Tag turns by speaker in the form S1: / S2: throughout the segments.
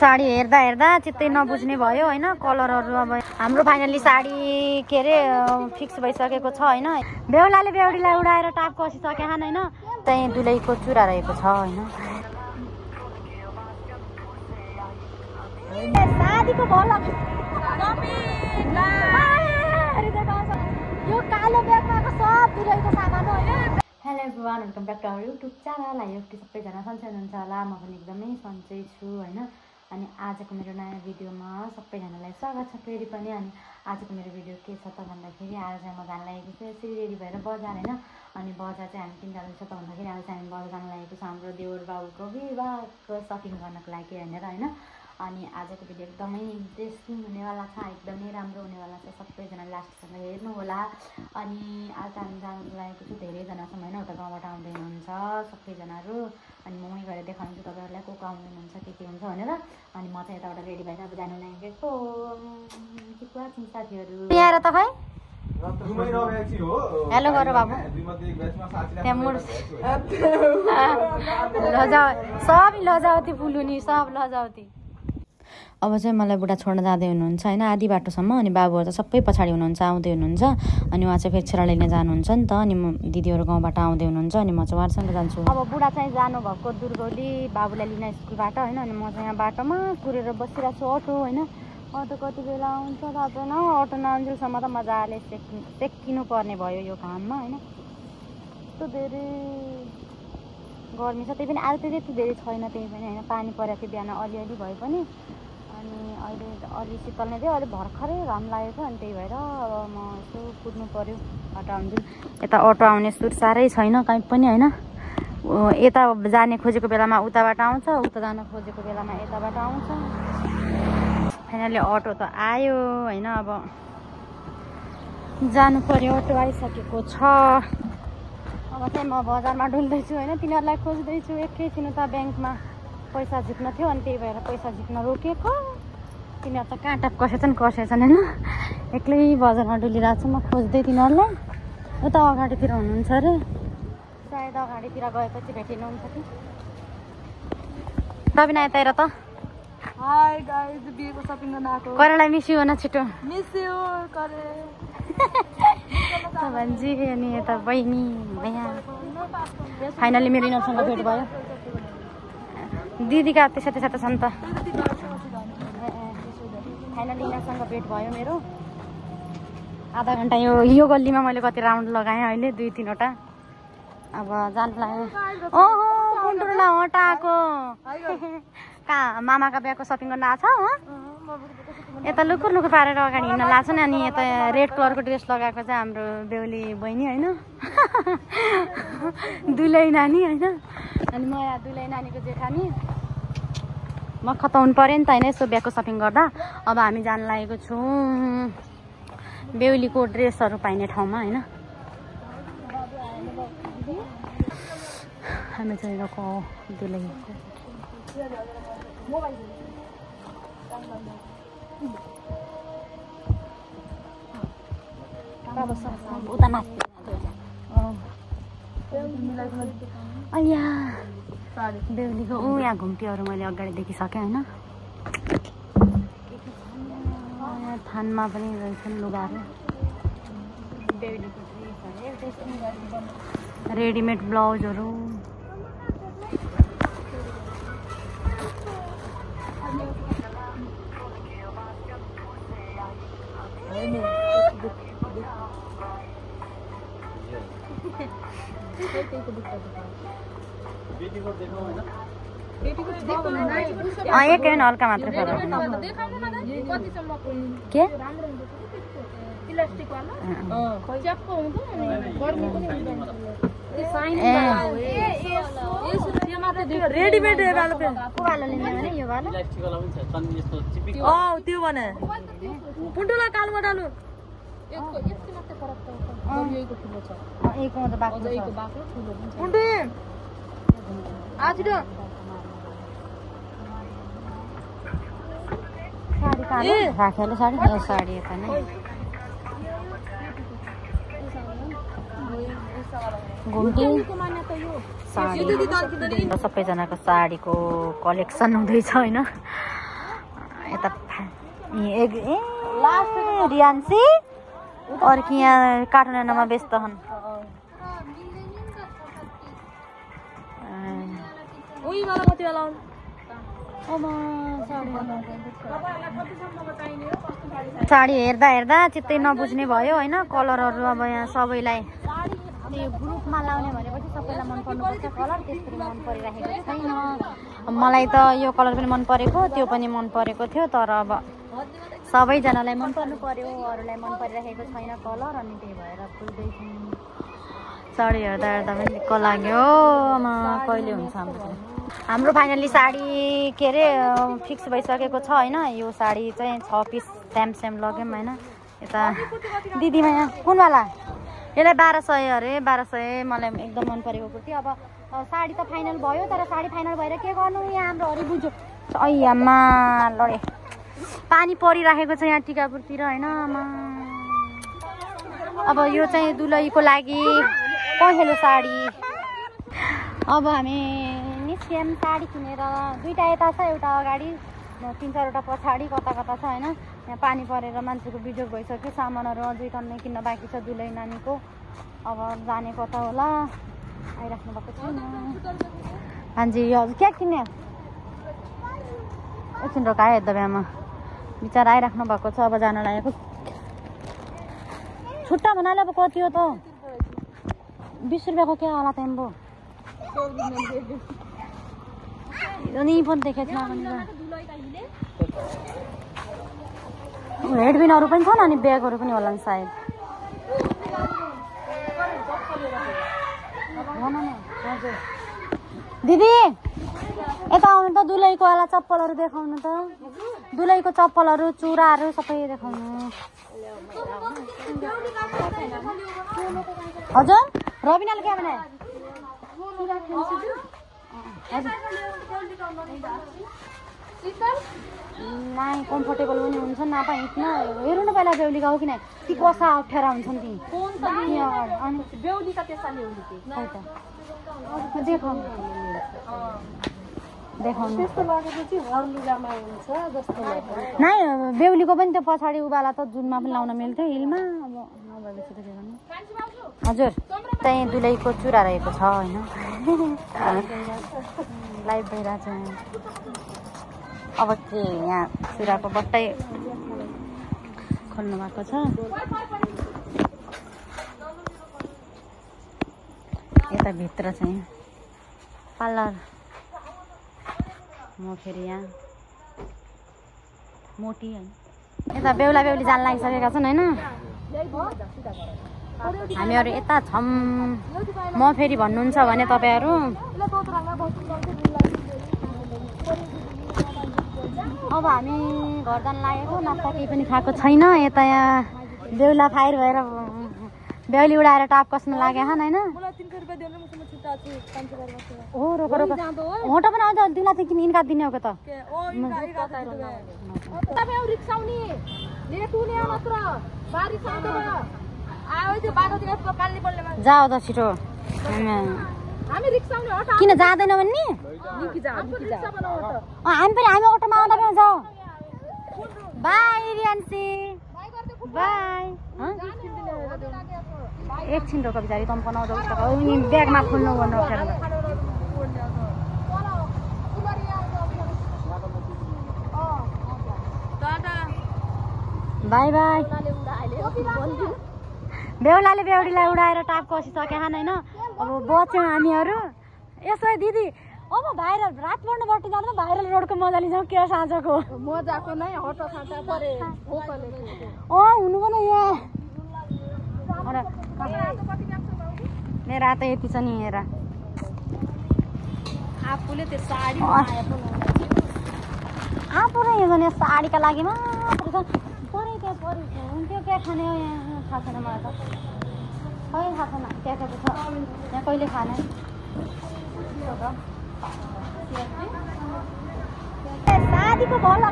S1: साडी हेर्दा हेर्दा चित्तै नबुझ्ने भयो हैन कलरहरु अब हाम्रो फाइनली साडी के रे फिक्स भइसकेको छ हैन बेहुलाले बेहुडीलाई उडाएर टाप कसिसके हैन चाहिँ दुलैको चुरा रहेको छ हैन साडीको भलो यो कालो ब्यागमा सब दुलैको सामान हो हैन hello everyone welcome back to our YouTube channel I hope सबैजना सन्चै हुनुहुन्छ होला म पनि एकदमै सन्चै छु हैन अनि आजको मेरो नयाँ भिडियोमा सबैजनालाई स्वागत छ फेरि पनि अनि आजको मेरो भिडियो के छ त भन्दाखेरि आज चाहिँ म जान लागेको छु यसरी रेडी भएर बजार हैन अनि बजार चाहिँ हामी किन जाँदैछ त भन्दाखेरि आज चाहिँ हामी बजार जान लागेको छ हाम्रो देवर बाबुको विवाहको सपिङ गर्नको लागि हैन अनि आजको भिडियो एकदमै इन्ट्रेस्टिङ हुनेवाला छ एकदमै राम्रो हुनेवाला छ सबैजना लास्टसम्म हेर्नु होला अनि आज हामी जान लागेको छु धेरैजना छौँ हैन उता गाउँबाट आउँदै हुनुहुन्छ सबैजनाहरू अनि म गएर देखाउँछु तपाईहरुलाई को को आउँदै हुनुहुन्छ के हुन्छ भनेर अनि म चाहिँ यताबाट रेडी भएर अब जान लागेको के कुरा छ साथीहरु यहाँ त खै हेलो गर बाबु सब लजावती फुलुनी सब लजावती अब चाहिँ मलाई बुढा छोड्न जाँदै हुनुहुन्छ हैन आधी बाटोसम्म अनि बाबुहरु त सबै पछाडी हुनुहुन्छ आउँदै हुनुहुन्छ अनि उहाँ चाहिँ फेरि छोरा लिन जानुहुन्छ नि त अनि दिदीहरु गाउँबाट आउँदै हुनुहुन्छ अनि म चाहिँ उहाँसँग जान्छु अब बुढा चाहिँ जानु भएको दुर्गौली बाबुलाई लिन स्कुलबाट हैन अनि म चाहिँ यहाँ बाटोमा कुरेर बसिरहेको छु अटो हैन अटो कति बेला आउँछ थाहा छैन अटो नआउन्जेलसम्म त मजाले सेकिनु पर्ने भयो यो घाममा हैन यस्तो धेरै गर्मी छ त्यही पनि आज त्यति धेरै छैन त्यही पनि हैन पानी परेको थियो बिहान अलिअलि भए पनि अनि अहिले अलि शीतल नै थियो अलि भर्खरै घाम लागेको अनि त्यही भएर अब म यसो कुद्नु पर्यो अटो आउँछु यता अटो आउने सुर साह्रै छैन कहीँ पनि हैन यता जाने खोजेको बेलामा उताबाट आउँछ उता जान खोजेको बेलामा यताबाट आउँछ फाइनली अटो त आयो हैन अब जानु पर्यो अटो आइसकेको छ अब चाहिँ म बजारमा डुल्दैछु हैन तिनीहरूलाई खोज्दैछु एकैछिन उता ब्याङ्कमा पैसा झिक्न थियो अनि त्यही भएर पैसा झिक्न रोकेको तिनीहरू त काँटा कसेछन् हैन एक्लै बजारमा डुलिरहेको छु म खोज्दै तिनीहरूलाई उता अगाडितिर हुनुहुन्छ अरे सायद अगाडितिर गएपछि भेटिनुहुन्छ कि रबिना यता हेर त
S2: हाय गाइस बिहेको सपिङ गर्न आएको
S1: करेलाई मिस यु न छिटो
S2: मिस यु करे
S1: भन्छी अनि यता बहिनी भैया फाइनली मेरो यिनीहरूसँग भेट भयो दिदीका त्यसै छ नि त फाइनली यिनीहरूसँग भेट भयो मेरो आधा घन्टा यो गल्लीमा मैले कति राउन्ड लगाएँ अहिले 2-3 वटा अब जान लाग्यो ओहो कुन्टुरलाई हटाएको कहाँ मामाका बिहाको सपिङ गर्न आएको छ यता लुकुर लुकुर पारेर अगाडि हिँड्न लाग्छ नि अनि यता रेड कलरको ड्रेस लगाएको चाहिँ हाम्रो बेहुली बहिनी हैन दुलै नानी हैन अनि म यहाँ दुलै नानीको जेठानी म खताउनु पर्यो नि त हैन यसो बिहाको सपिङ गर्दा अब हामी जान लागेको छौँ बेहुलीको ड्रेसहरू पाइने ठाउँमा हैन हामी चाहिँ गएको दुलैको उता माथि अया बेहुलीको यहाँ घुम्टीहरू मैले अगाडि देखिसकेँ होइन थानमा पनि रहेछन् लुगाहरू बेहुलीको रेडिमेड ब्लाउजहरू एक हल्का मात्र के
S2: रेडीमेड त्यो भने पुन्टुला कालमा डालु
S1: राखेर साडी साडी यता नै घुम्टी साडी सबैजनाको साडीको कलेक्सन हुँदैछ हैन यता रियान्सी और कि यहाँ काठमाडौँमा व्यस्त हन् साडी हेर्दा हेर्दा चित्तै नबुझ्ने भयो होइन कलरहरू अब यहाँ सबैलाई यो ग्रुपमा लाउने भनेपछि सबैलाई मन पर्नुपर्छ कलर त्यसरी मन परिरहेको छैन मलाई त यो कलर पनि मन परेको त्यो पनि मन परेको थियो तर अब सबैजनालाई मन पर्नु पर्यो अरूलाई मन परिरहेको छैन कलर अनि त्यही भएर फुल्दैछु साडी हेर्दा हेर्दा पनि दिक्क लाग्यो कहिले हुन्छ हाम्रो फाइनली साडी के अरे फिक्स भइसकेको छ होइन यो साडी चाहिँ 6 पिस सेम लग्यौँ होइन यता दिदीमा यहाँ कुनवाला यसलाई 1200 अरे 1200 मलाई एकदम मन परेको कुर्ती अब साडी त फाइनल भयो तर साडी फाइनल भएर के गर्नु यहाँ हाम्रो हरि बुझ्यो अय्यामा लडे पानी परिराखेको छ यहाँ टिकापुरतिर होइन अब यो चाहिँ दुलहीको लागि पहेँलो साडी अब हामी निस्क्यौँ साडी किनेर दुईवटा यता छ एउटा अगाडि 3-4वटा पछाडि कता छ होइन यहाँ पानी परेर मान्छेको बिजोग भइसक्यो सामानहरू अझै टन्नै किन्न बाँकी छ दुलै नानीको अब जाने कता होला आइराख्नु भएको छैन हान्जी हजुर क्या किन्ने एकछिन रोकायो यता बिहामा बिचरा आइराख्नु भएको छ अब जान लागेको छुट्टा भन्नाले अब कति हो त 20 रुपियाँको क्या होला त एम्बो नि पनि देखेको छैन हेडबिनहरू पनि छन् अनि ब्यागहरू पनि होला नि सायद दिदी यता आउनु त दुलहीको वाला चप्पलहरू देखाउनु त दुलहीको चप्पलहरू चुराहरू सबै देखाउनु हजुर रबिनाले के भने नाइ कम्फर्टेबल पनि हुन्छ नपाइ हिँड्न हेर्नु न पहिला बेहुलीका हो कि नै ती कसा अप्ठ्यारा हुन्छन् ती नाइ बेहुलीको पनि त्यो पछाडि उभाला त जुनमा पनि लाउन मिल्थ्यो हिलमा अब नभएपछि त के गर्नु हजुर त्यही दुलहीको चुरा रहेको छ होइन लाइभ भइरहेको छ अब के यहाँ चुराको बट्टै खोल्नु भएको छ यता भित्र चाहिँ पार्लर म फेरि यहाँ मोटी है यता बेहुला बेहुली जान लागिसकेका छन् होइन हामीहरू यता छौँ म फेरि भन्नुहुन्छ भने तपाईँहरू अब हामी घर जान लागेको नास्ता केही पनि खाएको छैन यता यहाँ बेहुला फायर भएर बेहुली उडाएर टाप कस्न लाग्यो होइन हो रोक रोक होटो पनि आउँछ तिमीलाई त किन इन्का दिने हो त जाऊ त छिटो किन जाँदैन भन्ने हामी अटोमा आउँदा पनि जाऊ बाई रियान्सी बाई एकछिन रोक बिचारी तँ बनाउँदा ब्यागमा खोल्नु गर्नु अप्ठ्यारो बाई बाई बेहुलाले बेहुलीलाई उडाएर टाप कसिसके होइन अब बच्यौँ हामीहरू यसो दिदी अब भाइरल रात पर्नुपर्छ जाँदा भाइरल रोडको मजा लिन्छौँ के साँझको
S2: मजाको नै हटो खाँचा परे
S1: हुनु पनि यहाँ मेरो हात यति छ नि हेर
S2: आफूले त्यो साडी
S1: आफू र यो भने साडीका लागि मात्र छ परे त्यहाँ परेको हुन्थ्यो क्या खाने थाहा छैन मलाई त खै थाहा छैन त्यहाँ छ यहाँ कहिले खाने साडीको भल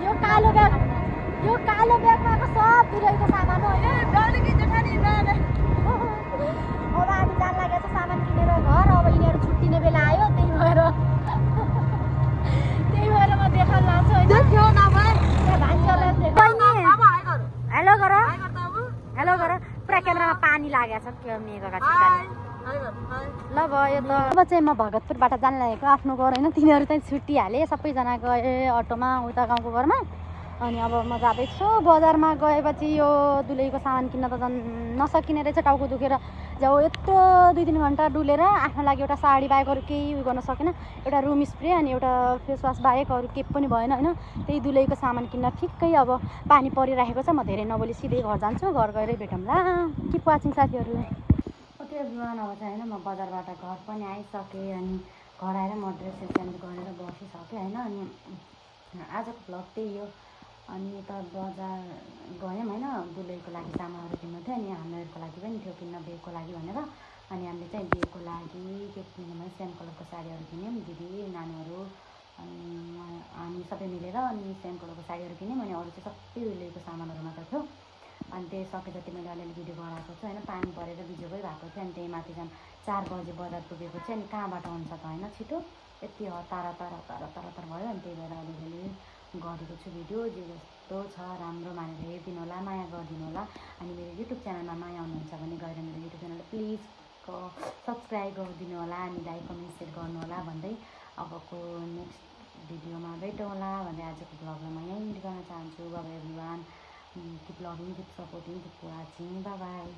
S1: यो कालो ब्यागमा सब दुलहीको सामान हो होइन अब हामी जान लागेको छ सामान किनेर घर अब यो त अब चाहिँ म भगतपुरबाट जान लागेको आफ्नो घर होइन तिनीहरू चाहिँ छुट्टिहाले सबैजना गए अटोमा उता गाउँको घरमा अनि अब म जाँदैछु बजारमा गएपछि यो दुलैको सामान किन्न त झन् नसकिने रहेछ टाउको दुखेर जाऊ यत्रो 2-3 घन्टा डुलेर आफ्नो लागि एउटा साडी बाहेक अरू केही उयो गर्न सकेन एउटा रुम स्प्रे अनि एउटा फेसवास बाहेक अरू केही पनि भएन होइन त्यही दुलैको सामान किन्न ठिक्कै अब पानी परिरहेको छ म धेरै नबोली सिधै घर जान्छु घर गएरै भेटौँला किप वाचिङ साथीहरू ओके एभ्रिवान अब चाहिँ होइन म बजारबाट घर पनि आइसकेँ अनि घर आएर म ड्रेस चेन्ज गरेर बसिसकेँ होइन अनि आजको भ्लग त्यही हो अनि यता बजार गयौँ होइन दुलैको लागि सामानहरू किन्नु थियो अनि हामीहरूको लागि पनि थियो किन्न बिहेको लागि भनेर अनि हामीले चाहिँ बिहेको लागि के किन्यौँ भने सेम कलरको साडीहरू किन्यौँ दिदी नानीहरू अनि हामी सबै मिलेर अनि सेम कलरको साडीहरू किन्यौँ अनि अरू चाहिँ सबै दुलैको सामानहरू मात्र थियो अनि त्यही सके जति मैले अलिअलि भिडियो गराएको छु होइन पानी परेर बिजोकै भएको थियो अनि त्यही माथि झन् 4 बजे बजार पुगेको चाहिँ अनि कहाँबाट हुन्छ त होइन छिटो यति हतार भयो अनि त्यही भएर अलिअलि गरेको छु भिडियो जे जस्तो छ राम्रो मानेर हेरिदिनु होला माया गरिदिनु होला अनि मेरो युट्युब च्यानलमा माया हुनुहुन्छ भने गएर मेरो युट्युब च्यानललाई प्लिज सब्सक्राइब गरिदिनु होला अनि लाइक कमेन्ट सेयर गर्नु होला भन्दै अबको नेक्स्ट भिडियोमा भेटौँ होला भन्दै आजको भ्लगलाई म यहीँ गर्न चाहन्छु bye everyone keep loving keep supporting keep watching by